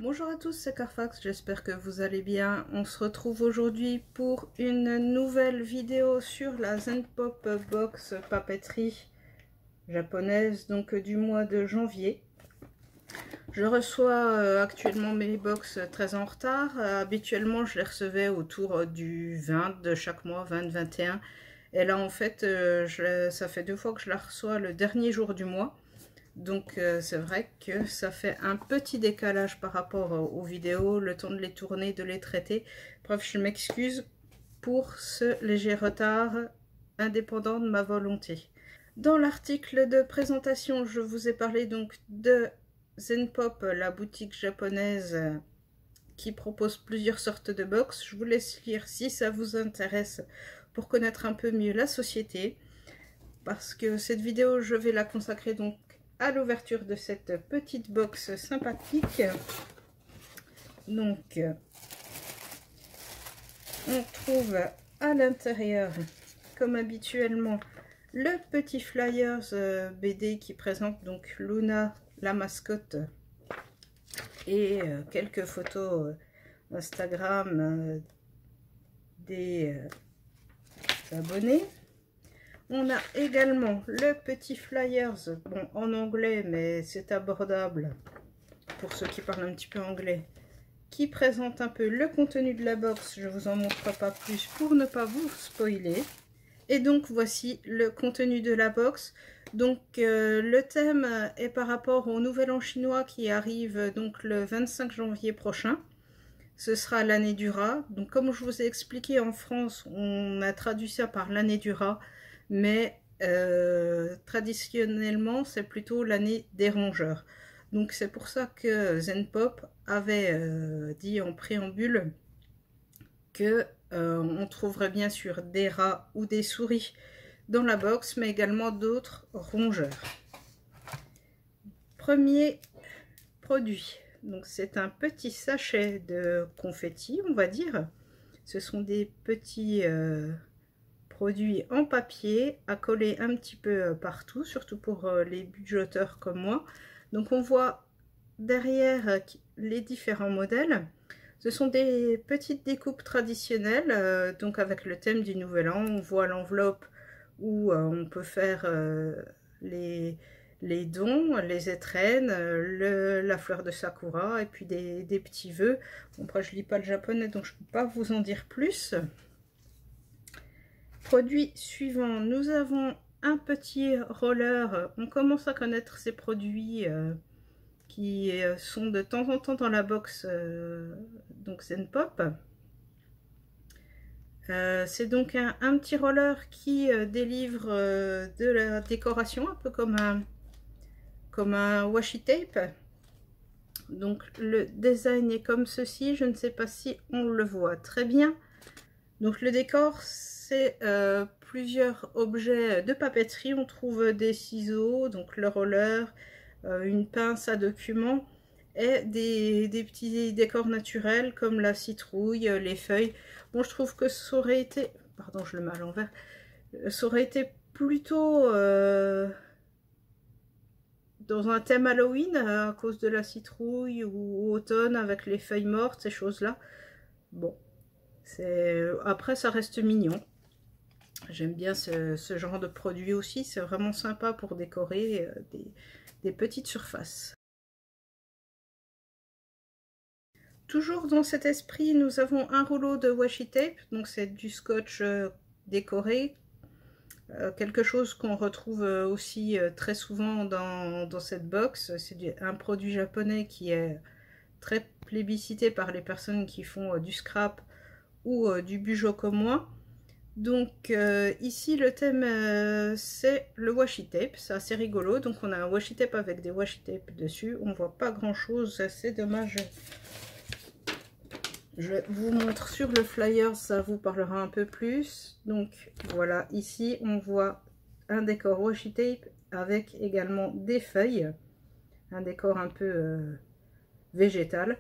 Bonjour à tous, c'est Carfax, j'espère que vous allez bien. On se retrouve aujourd'hui pour une nouvelle vidéo sur la Zenpop Box papeterie japonaise, donc du mois de janvier. Je reçois actuellement mes box très en retard. Habituellement, je les recevais autour du 20 de chaque mois, 20-21. Et là, en fait, ça fait 2 fois que je la reçois le dernier jour du mois. Donc c'est vrai que ça fait un petit décalage par rapport aux vidéos, le temps de les tourner, de les traiter. Bref, je m'excuse pour ce léger retard indépendant de ma volonté. Dans l'article de présentation, je vous ai parlé donc de Zenpop, la boutique japonaise qui propose plusieurs sortes de box. Je vous laisse lire si ça vous intéresse pour connaître un peu mieux la société. Parce que cette vidéo, je vais la consacrer donc à l'ouverture de cette petite box sympathique. Donc, on trouve à l'intérieur, comme habituellement, le petit flyers BD qui présente donc Luna, la mascotte, et quelques photos Instagram des abonnés. On a également le petit flyers, bon en anglais mais c'est abordable pour ceux qui parlent un petit peu anglais, qui présente un peu le contenu de la box. Je vous en montre pas plus pour ne pas vous spoiler. Et donc voici le contenu de la box. Donc le thème est par rapport au Nouvel An chinois qui arrive donc le 25 janvier prochain. Ce sera l'année du rat. Donc comme je vous ai expliqué, en France on a traduit ça par l'année du rat. Mais traditionnellement, c'est plutôt l'année des rongeurs. Donc c'est pour ça que Zenpop avait dit en préambule que on trouverait bien sûr des rats ou des souris dans la box, mais également d'autres rongeurs. Premier produit, donc c'est un petit sachet de confetti, on va dire. Ce sont des petits produits en papier à coller un petit peu partout, surtout pour les budgéteurs comme moi. Donc on voit derrière les différents modèles. Ce sont des petites découpes traditionnelles, donc avec le thème du Nouvel An. On voit l'enveloppe où on peut faire les dons, les étrennes, la fleur de sakura et puis des petits vœux. Bon, après je lis pas le japonais donc je peux pas vous en dire plus. Produit suivant, nous avons un petit roller. On commence à connaître ces produits qui sont de temps en temps dans la box donc Zenpop. C'est donc un petit roller qui délivre de la décoration, un peu comme un washi tape. Donc le design est comme ceci, je ne sais pas si on le voit très bien. Donc le décor, c'est plusieurs objets de papeterie. On trouve des ciseaux, donc le roller, une pince à documents et des petits décors naturels comme la citrouille, les feuilles. Bon, je trouve que ça aurait été, pardon, je le mets à l'envers, ça aurait été plutôt dans un thème Halloween à cause de la citrouille ou automne avec les feuilles mortes, ces choses-là. Bon. Après ça reste mignon, j'aime bien ce genre de produit aussi, c'est vraiment sympa pour décorer des petites surfaces. Toujours dans cet esprit, nous avons un rouleau de washi tape, donc c'est du scotch décoré, quelque chose qu'on retrouve aussi très souvent dans cette box. C'est un produit japonais qui est très plébiscité par les personnes qui font du scrap ou du bujo comme moi. Donc ici le thème c'est le washi tape, c'est assez rigolo. Donc on a un washi tape avec des washi tape dessus, on voit pas grand chose, c'est dommage. Je vous montre sur le flyer, ça vous parlera un peu plus. Donc voilà, ici on voit un décor washi tape avec également des feuilles, un décor un peu végétal.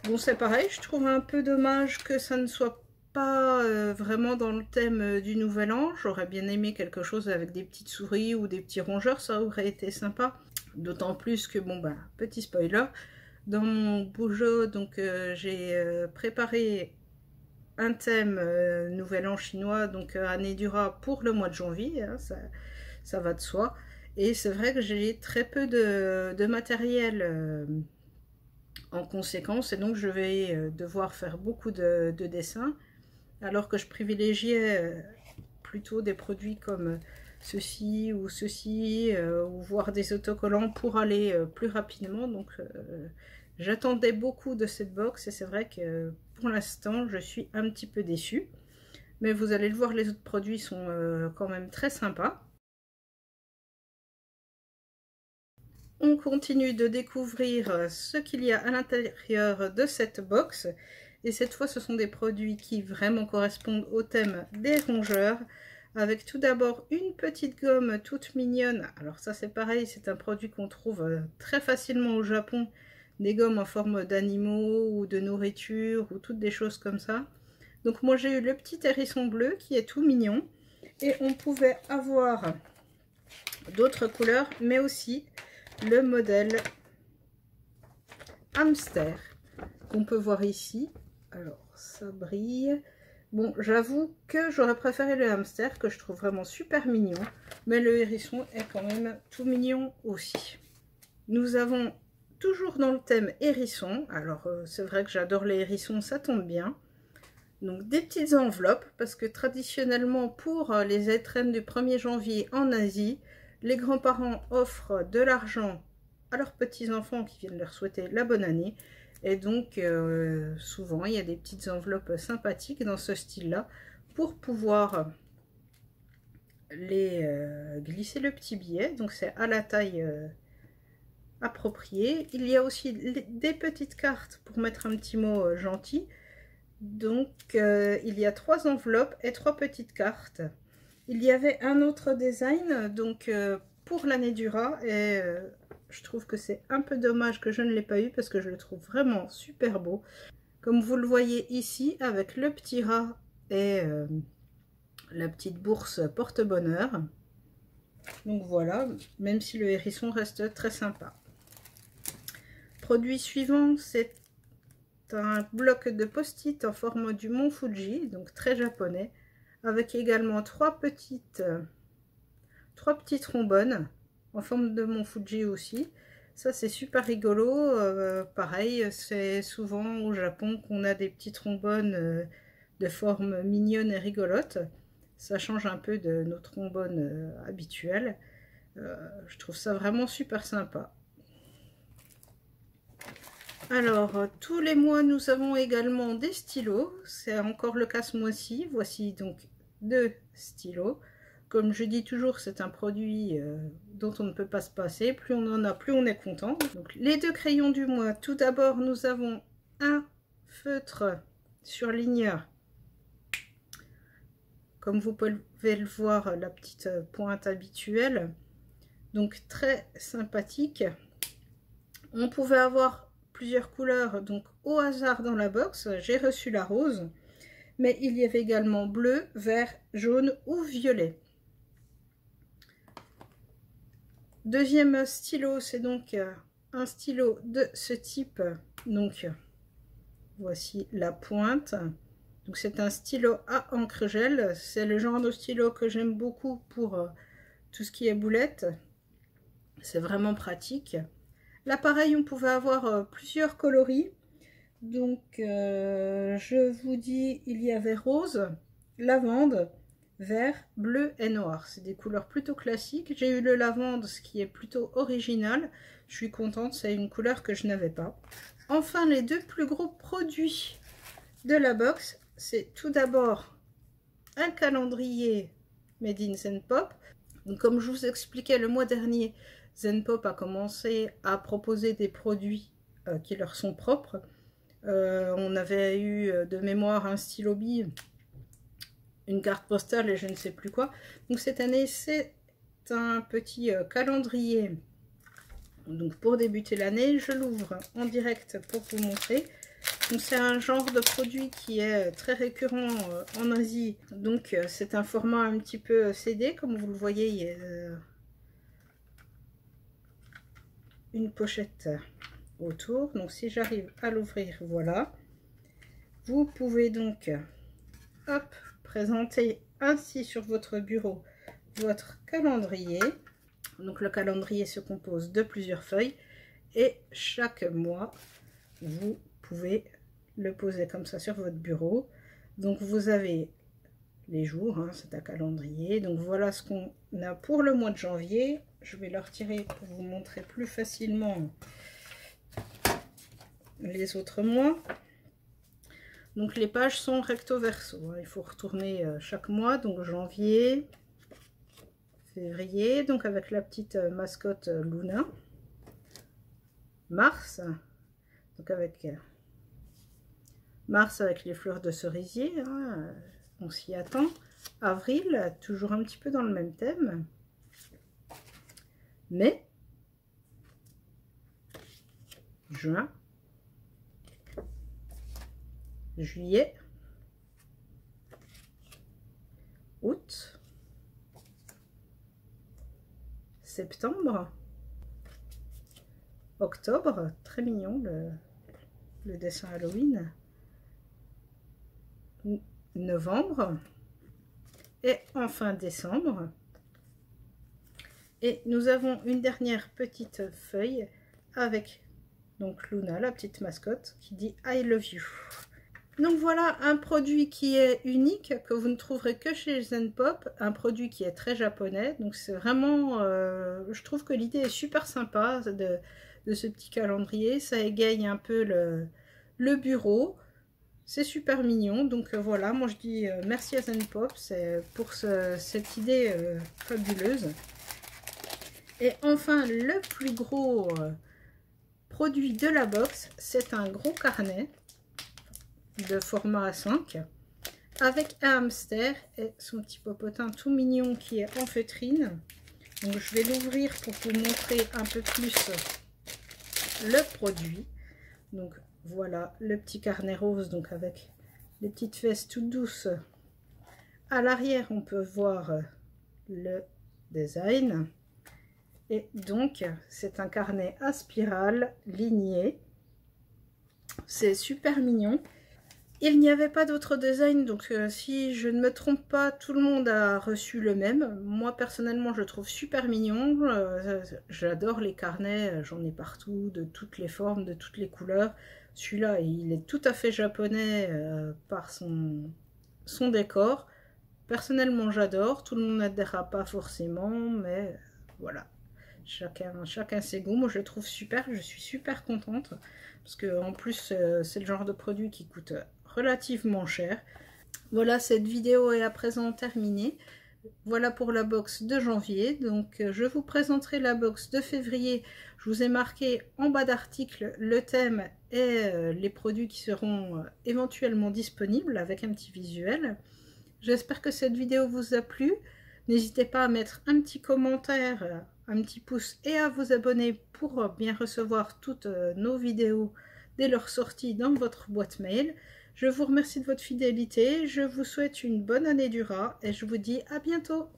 Bon, c'est pareil, je trouve un peu dommage que ça ne soit pas vraiment dans le thème du Nouvel An. J'aurais bien aimé quelque chose avec des petites souris ou des petits rongeurs, ça aurait été sympa. D'autant plus que, bon, bah, petit spoiler, Dans mon Bujo, donc j'ai préparé un thème Nouvel An chinois, donc année du rat pour le mois de janvier, hein, ça va de soi. Et c'est vrai que j'ai très peu de matériel en conséquence, et donc je vais devoir faire beaucoup de dessins, alors que je privilégiais plutôt des produits comme ceci ou ceci, ou voir des autocollants pour aller plus rapidement. Donc j'attendais beaucoup de cette box, et c'est vrai que pour l'instant je suis un petit peu déçue. Mais vous allez le voir, les autres produits sont quand même très sympas. On continue de découvrir ce qu'il y a à l'intérieur de cette box. Et cette fois, ce sont des produits qui vraiment correspondent au thème des rongeurs. Avec tout d'abord une petite gomme toute mignonne. Alors ça, c'est pareil, c'est un produit qu'on trouve très facilement au Japon. Des gommes en forme d'animaux ou de nourriture ou toutes des choses comme ça. Donc moi, j'ai eu le petit hérisson bleu qui est tout mignon. Et on pouvait avoir d'autres couleurs, mais aussi le modèle hamster qu'on peut voir ici. Alors ça brille. Bon, j'avoue que j'aurais préféré le hamster, que je trouve vraiment super mignon, mais le hérisson est quand même tout mignon aussi. Nous avons toujours dans le thème hérisson. Alors c'est vrai que j'adore les hérissons, ça tombe bien. Donc des petites enveloppes, parce que traditionnellement pour les étrennes du 1er janvier en Asie, les grands-parents offrent de l'argent à leurs petits-enfants qui viennent leur souhaiter la bonne année. Et donc, souvent, il y a des petites enveloppes sympathiques dans ce style-là pour pouvoir les glisser le petit billet. Donc, c'est à la taille appropriée. Il y a aussi des petites cartes pour mettre un petit mot gentil. Donc, il y a 3 enveloppes et 3 petites cartes. Il y avait un autre design, donc pour l'année du rat, et je trouve que c'est un peu dommage que je ne l'ai pas eu parce que je le trouve vraiment super beau. Comme vous le voyez ici, avec le petit rat et la petite bourse porte-bonheur. Donc voilà, même si le hérisson reste très sympa. Produit suivant, c'est un bloc de post-it en forme du mont Fuji, donc très japonais, avec également 3 petits trombones en forme de mont Fuji aussi. Ça c'est super rigolo, pareil, c'est souvent au Japon qu'on a des petits trombones de forme mignonne et rigolote. Ça change un peu de nos trombones habituels. Je trouve ça vraiment super sympa. Alors, tous les mois, nous avons également des stylos. C'est encore le cas ce mois-ci. Voici donc 2 stylos. Comme je dis toujours, c'est un produit dont on ne peut pas se passer. Plus on en a, plus on est content. Donc, les 2 crayons du mois. Tout d'abord, nous avons un feutre surligneur. Comme vous pouvez le voir, la petite pointe habituelle. Donc, très sympathique. On pouvait avoir plusieurs couleurs, donc au hasard dans la box, j'ai reçu la rose, mais il y avait également bleu, vert, jaune ou violet. Deuxième stylo, c'est donc un stylo de ce type, donc voici la pointe. Donc c'est un stylo à encre gel, c'est le genre de stylo que j'aime beaucoup pour tout ce qui est boulette, c'est vraiment pratique. L'appareil, on pouvait avoir plusieurs coloris. Donc, je vous dis, il y avait rose, lavande, vert, bleu et noir. C'est des couleurs plutôt classiques. J'ai eu le lavande, ce qui est plutôt original. Je suis contente, c'est une couleur que je n'avais pas. Enfin, les 2 plus gros produits de la box, c'est tout d'abord un calendrier Made in Zenpop. Donc, comme je vous expliquais le mois dernier, Zenpop a commencé à proposer des produits qui leur sont propres. On avait eu de mémoire un stylo bille, une carte postale et je ne sais plus quoi. Donc cette année, c'est un petit calendrier. Donc pour débuter l'année, je l'ouvre en direct pour vous montrer. Donc c'est un genre de produit qui est très récurrent en Asie. Donc c'est un format un petit peu CD, comme vous le voyez, il y a une pochette autour. Donc si j'arrive à l'ouvrir, voilà. Vous pouvez donc, hop, présenter ainsi sur votre bureau votre calendrier. Donc le calendrier se compose de plusieurs feuilles et chaque mois, vous pouvez le poser comme ça sur votre bureau. Donc vous avez les jours, hein, c'est un calendrier. Donc voilà ce qu'on a pour le mois de janvier. Je vais le retirer pour vous montrer plus facilement les autres mois. Donc les pages sont recto verso, hein. Il faut retourner chaque mois, donc janvier, février, donc avec la petite mascotte Luna, mars, donc avec mars avec les fleurs de cerisier, hein, on s'y attend, avril, toujours un petit peu dans le même thème, mai, juin, juillet, août, septembre, octobre, très mignon le dessin Halloween, novembre et enfin décembre. Et nous avons une dernière petite feuille avec donc Luna, la petite mascotte, qui dit I love you. Donc voilà un produit qui est unique, que vous ne trouverez que chez Zen-Pop, un produit qui est très japonais. Donc c'est vraiment, je trouve que l'idée est super sympa de ce petit calendrier. Ça égaye un peu le bureau. C'est super mignon. Donc voilà, moi je dis merci à Zen-Pop pour cette idée fabuleuse. Et enfin, le plus gros produit de la box, c'est un gros carnet de format A5 avec un hamster et son petit popotin tout mignon qui est en feutrine. Donc je vais l'ouvrir pour vous montrer un peu plus le produit. Donc voilà le petit carnet rose, donc avec les petites fesses toutes douces. À l'arrière on peut voir le design. Et donc c'est un carnet à spirale ligné. C'est super mignon. Il n'y avait pas d'autre design, donc si je ne me trompe pas, tout le monde a reçu le même. Moi personnellement je le trouve super mignon. J'adore les carnets, j'en ai partout, de toutes les formes, de toutes les couleurs. Celui-là il est tout à fait japonais par son décor. Personnellement j'adore, tout le monde n'adhérera pas forcément, mais voilà. Chacun ses goûts. Moi je le trouve super, je suis super contente parce que en plus c'est le genre de produit qui coûte relativement cher. Voilà, cette vidéo est à présent terminée. Voilà pour la box de janvier. Donc je vous présenterai la box de février. Je vous ai marqué en bas d'article le thème et les produits qui seront éventuellement disponibles avec un petit visuel. J'espère que cette vidéo vous a plu. N'hésitez pas à mettre un petit commentaire, un petit pouce et à vous abonner pour bien recevoir toutes nos vidéos dès leur sortie dans votre boîte mail. Je vous remercie de votre fidélité, je vous souhaite une bonne année du rat et je vous dis à bientôt.